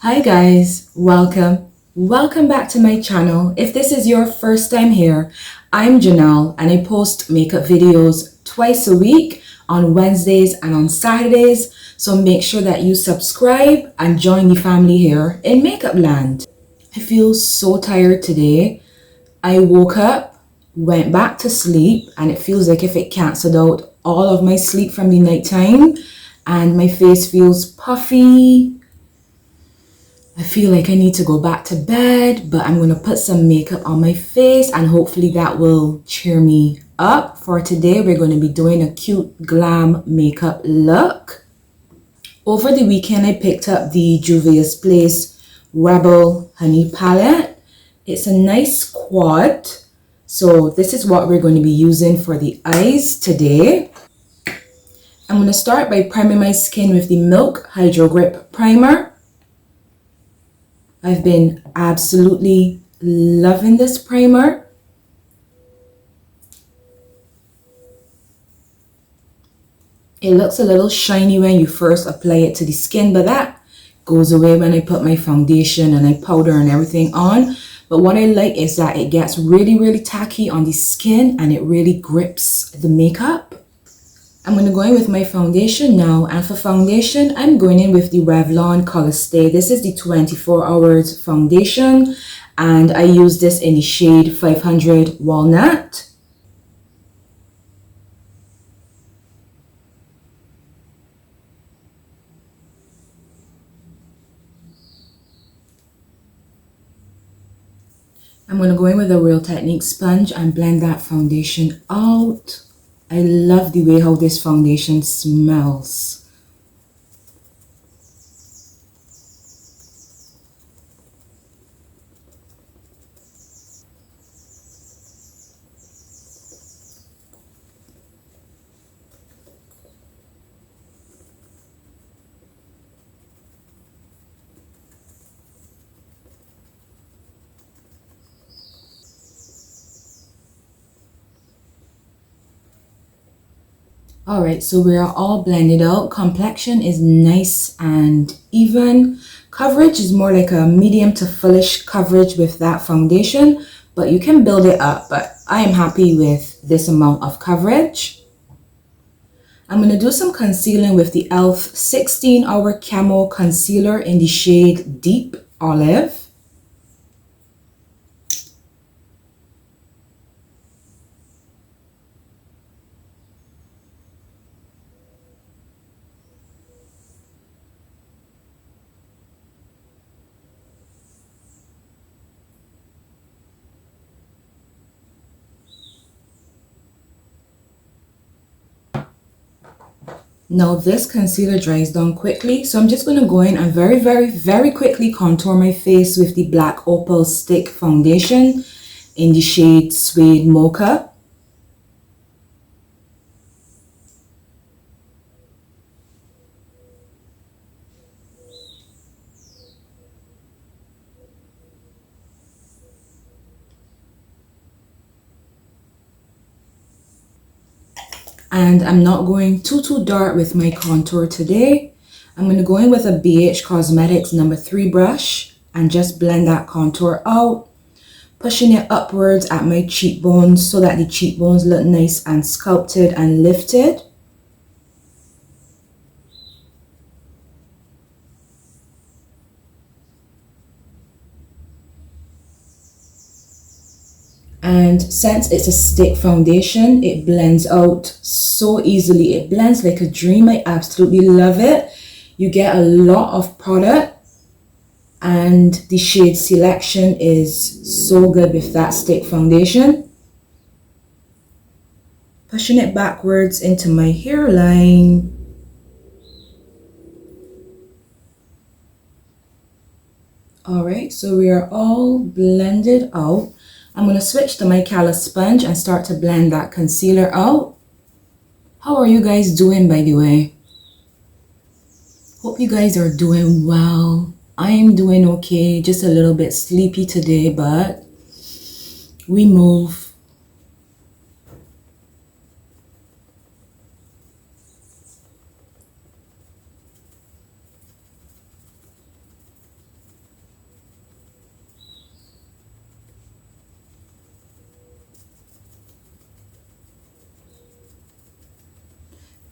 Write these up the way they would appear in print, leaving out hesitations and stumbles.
Hi guys, welcome back to my channel. If this is your first time here, I'm Janelle and I post makeup videos twice a week on Wednesdays and on Saturdays, so make sure that you subscribe and join the family here in makeup land. I feel so tired today. I woke up, went back to sleep, and it feels like if it cancelled out all of my sleep from the nighttime, and my face feels puffy. I feel like I need to go back to bed, but I'm going to put some makeup on my face and hopefully that will cheer me up. For today, we're going to be doing a cute glam makeup look. Over the weekend, I picked up the JUVIA'S Rebel Honey Palette. It's a nice quad. So this is what we're going to be using for the eyes today. I'm going to start by priming my skin with the Milk Hydro Grip Primer. I've been absolutely loving this primer. It looks a little shiny when you first apply it to the skin, but that goes away when I put my foundation and I powder and everything on. But what I like is that it gets really tacky on the skin and it really grips the makeup. I'm going to go in with my foundation now, and for foundation I'm going in with the Revlon Colorstay. This is the 24 hours foundation and I use this in the shade 500 Walnut. I'm going to go in with a Real Technique sponge and blend that foundation out. I love the way how this foundation smells. Alright, so we are all blended out. Complexion is nice and even. Coverage is more like a medium to fullish coverage with that foundation, but you can build it up, but I am happy with this amount of coverage. I'm going to do some concealing with the e.l.f. 16-Hour Camo Concealer in the shade Deep Olive. Now this concealer dries down quickly, so I'm just going to go in and very quickly contour my face with the black Opal stick foundation in the shade Suede Mocha. And I'm not going too dark with my contour today. I'm going to go in with a BH Cosmetics number 3 brush and just blend that contour out, pushing it upwards at my cheekbones so that the cheekbones look nice and sculpted and lifted. And since it's a stick foundation, it blends out so easily. It blends like a dream. I absolutely love it. You get a lot of product and the shade selection is so good with that stick foundation. Pushing it backwards into my hairline. Alright, so we are all blended out. I'm going to switch to my callus sponge and start to blend that concealer out. How are you guys doing, by the way? Hope you guys are doing well. I am doing okay, just a little bit sleepy today, but we move.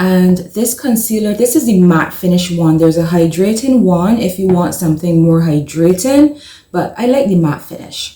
And this concealer, this is the matte finish one. There's a hydrating one if you want something more hydrating, but I like the matte finish.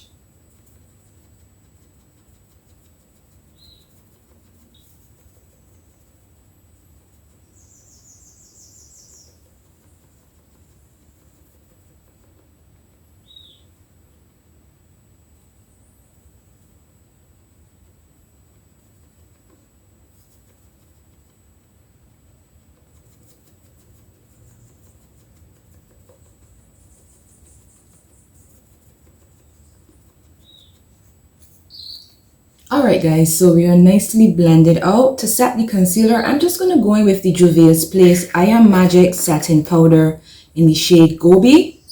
Alright guys, so we are nicely blended out. To set the concealer, I'm just going to go in with the JUVIA'S Place I Am Magic Setting Powder in the shade Gobi.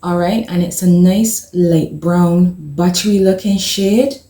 Alright, and it's a nice light brown, buttery looking shade.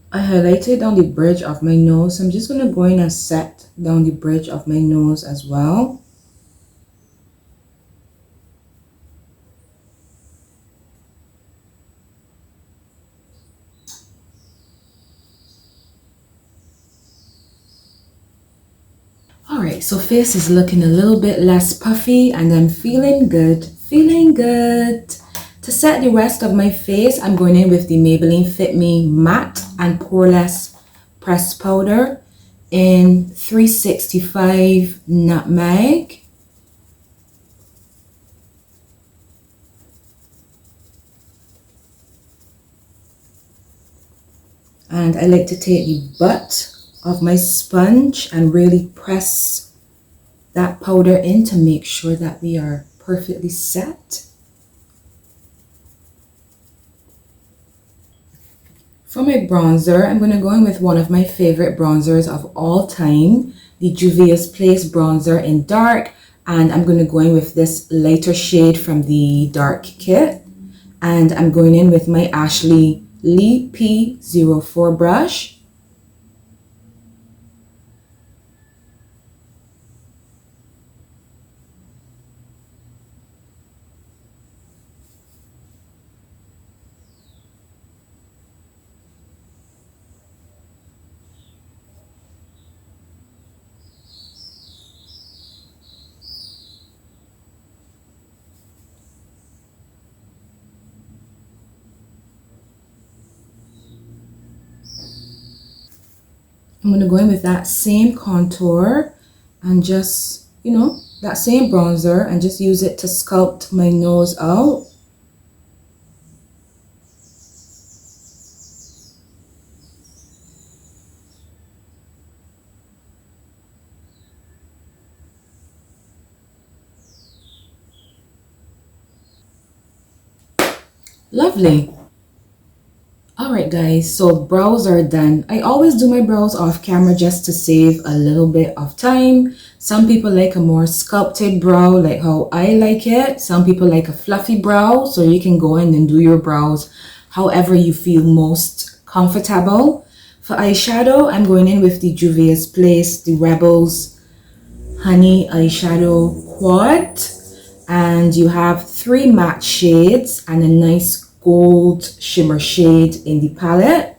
I highlighted on the bridge of my nose, so I'm just going to go in and set down the bridge of my nose as well. Alright, so face is looking a little bit less puffy and I'm feeling good, feeling good. To set the rest of my face, I'm going in with the Maybelline Fit Me Matte and Poreless Pressed Powder in 365 Nutmeg. And I like to take the butt of my sponge and really press that powder in to make sure that we are perfectly set. For my bronzer, I'm going to go in with one of my favorite bronzers of all time, the JUVIA'S Place bronzer in dark, and I'm going to go in with this lighter shade from the dark kit, and I'm going in with my Ashley Lee P04 brush. I'm going to go in with that same contour and just, that same bronzer and just use it to sculpt my nose out. Lovely. Alright guys, so brows are done. I always do my brows off camera just to save a little bit of time. Some people like a more sculpted brow, like how I like it. Some people like a fluffy brow, so you can go in and do your brows however you feel most comfortable. For eyeshadow, I'm going in with the JUVIA'S Place, the Rebels Honey Eyeshadow Quad. And you have 3 matte shades and a nice gold shimmer shade in the palette.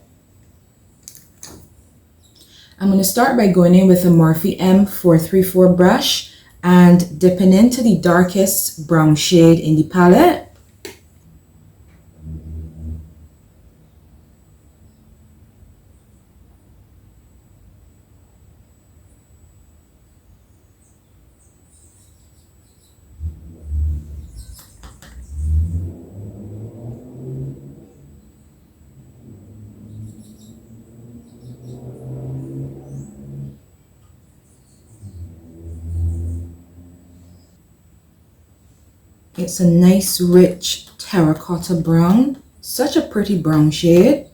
I'm going to start by going in with a Morphe M434 brush and dipping into the darkest brown shade in the palette. It's a nice rich terracotta brown. Such a pretty brown shade.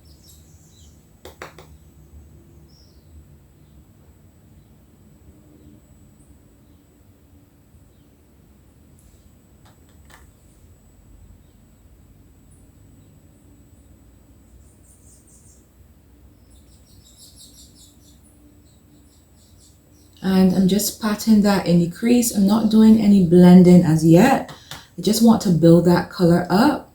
And I'm just patting that in the crease. I'm not doing any blending as yet. I just want to build that color up.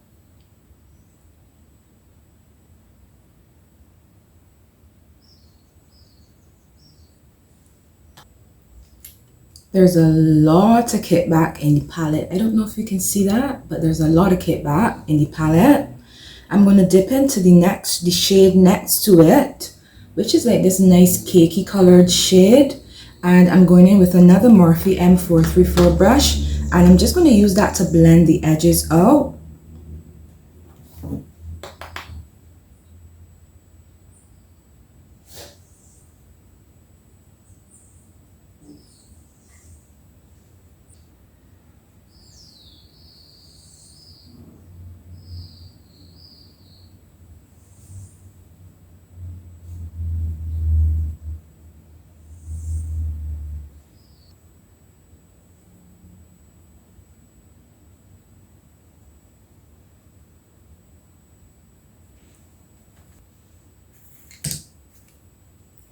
There's a lot of kickback in the palette. I don't know if you can see that, but there's a lot of kickback in the palette. I'm going to dip into the shade next to it, which is like this nice cakey colored shade. And I'm going in with another Morphe M434 brush, and I'm just going to use that to blend the edges out.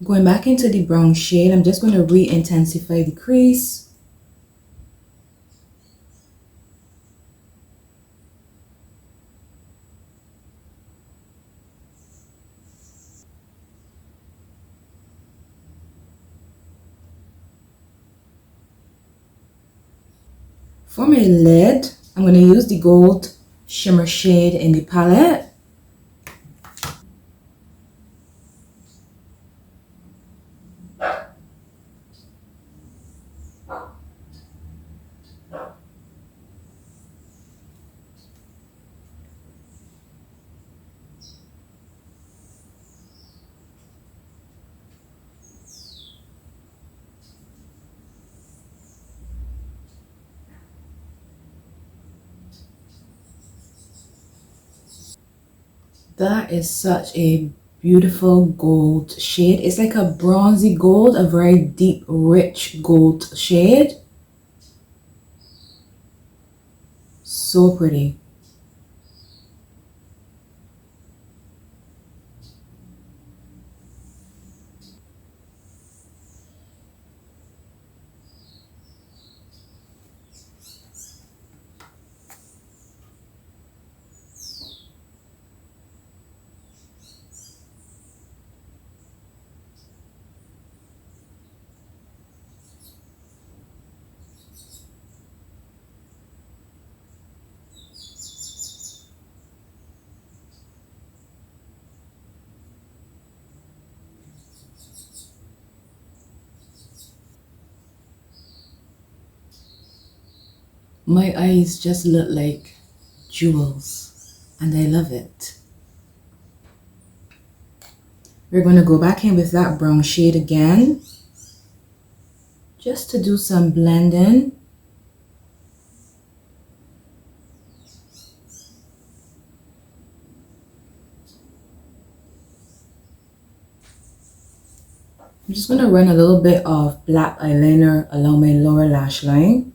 Going back into the brown shade, I'm just going to re-intensify the crease. For my lid, I'm going to use the gold shimmer shade in the palette. That is such a beautiful gold shade. It's like a bronzy gold, a very deep, rich gold shade. So pretty. My eyes just look like jewels, and I love it. We're going to go back in with that brown shade again, just to do some blending. I'm just going to run a little bit of black eyeliner along my lower lash line.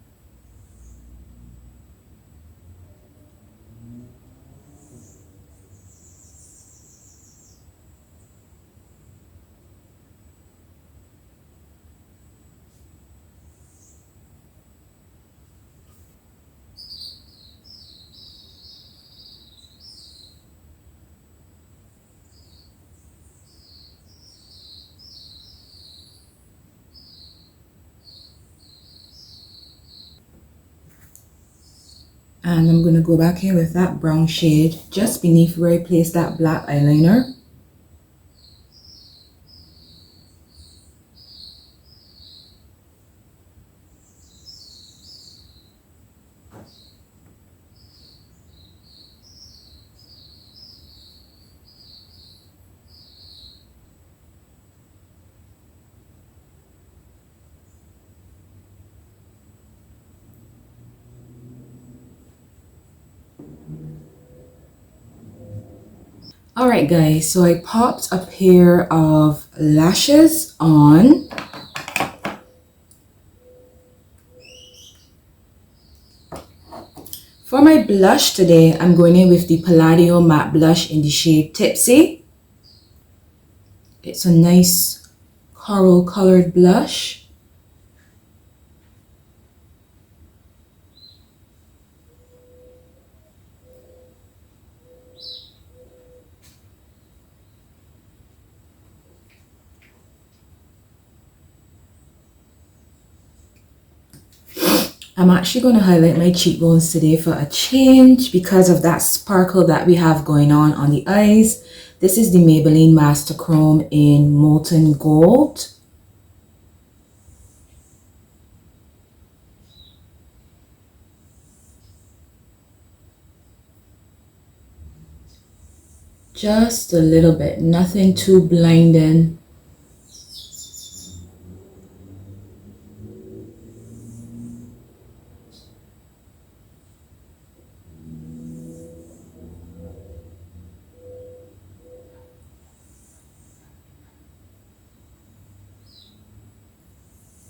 And I'm going to go back in with that brown shade just beneath where I placed that black eyeliner. Alright guys, so I popped a pair of lashes on. For my blush today, I'm going in with the Palladio matte blush in the shade Tipsy. It's a nice coral colored blush. I'm actually going to highlight my cheekbones today for a change because of that sparkle that we have going on the eyes. This is the Maybelline Master Chrome in Molten Gold. Just a little bit, nothing too blinding.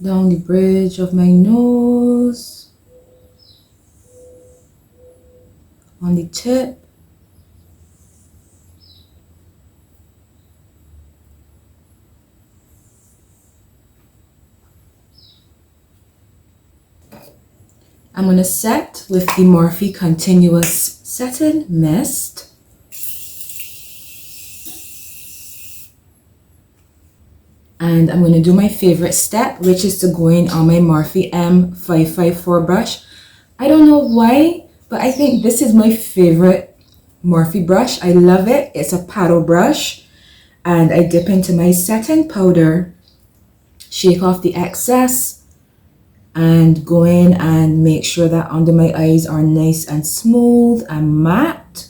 Down the bridge of my nose, on the tip. I'm going to set with the Morphe Continuous Setting Mist. And I'm going to do my favorite step, which is to go in on my Morphe M554 brush. I don't know why, but I think this is my favorite Morphe brush. I love it. It's a paddle brush. And I dip into my setting powder, shake off the excess, and go in and make sure that under my eyes are nice and smooth and matte.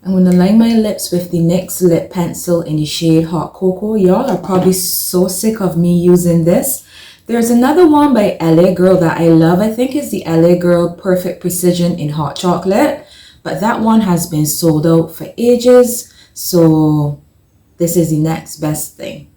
I'm going to line my lips with the NYX lip pencil in the shade Hot Cocoa. Y'all are probably so sick of me using this. There's another one by LA Girl that I love. I think it's the LA Girl Perfect Precision in Hot Chocolate. But that one has been sold out for ages. So this is the next best thing.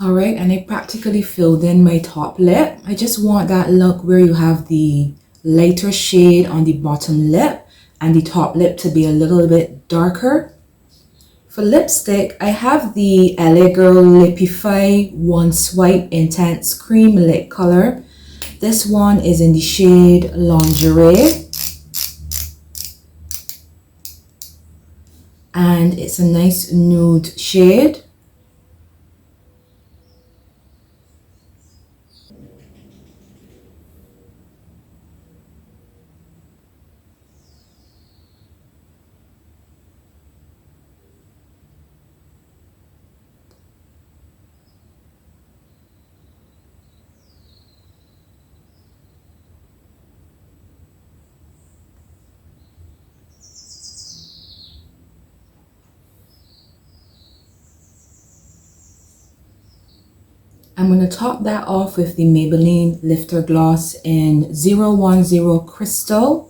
Alright, and I practically filled in my top lip. I just want that look where you have the lighter shade on the bottom lip and the top lip to be a little bit darker. For lipstick, I have the LA Girl Lipify One Swipe Intense Cream Lip Color. This one is in the shade Lingerie. And it's a nice nude shade. I'm going to top that off with the Maybelline Lifter Gloss in 010 Crystal.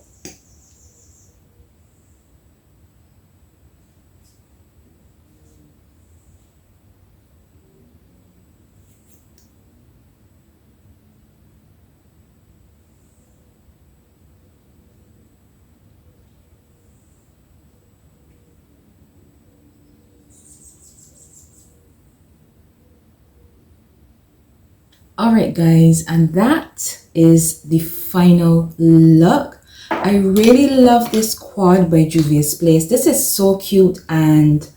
Alright guys, and that is the final look. I really love this quad by JUVIA'S. This is so cute and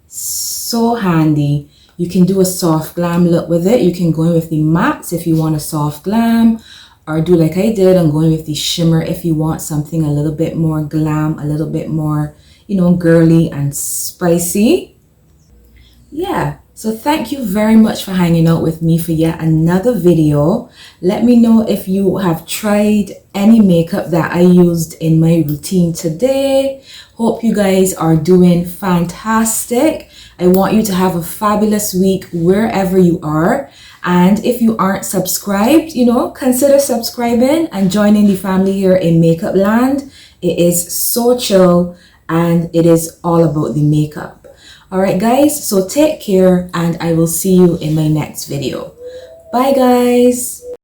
so handy. You can do a soft glam look with it. You can go in with the mattes if you want a soft glam, or do like I did and go in with the shimmer if you want something a little bit more glam, a little bit more, you know, girly and spicy. Yeah. So thank you very much for hanging out with me for yet another video. Let me know if you have tried any makeup that I used in my routine today. Hope you guys are doing fantastic. I want you to have a fabulous week wherever you are. And if you aren't subscribed, consider subscribing and joining the family here in Makeup Land. It is so chill and it is all about the makeup. Alright guys, so take care and I will see you in my next video. Bye guys.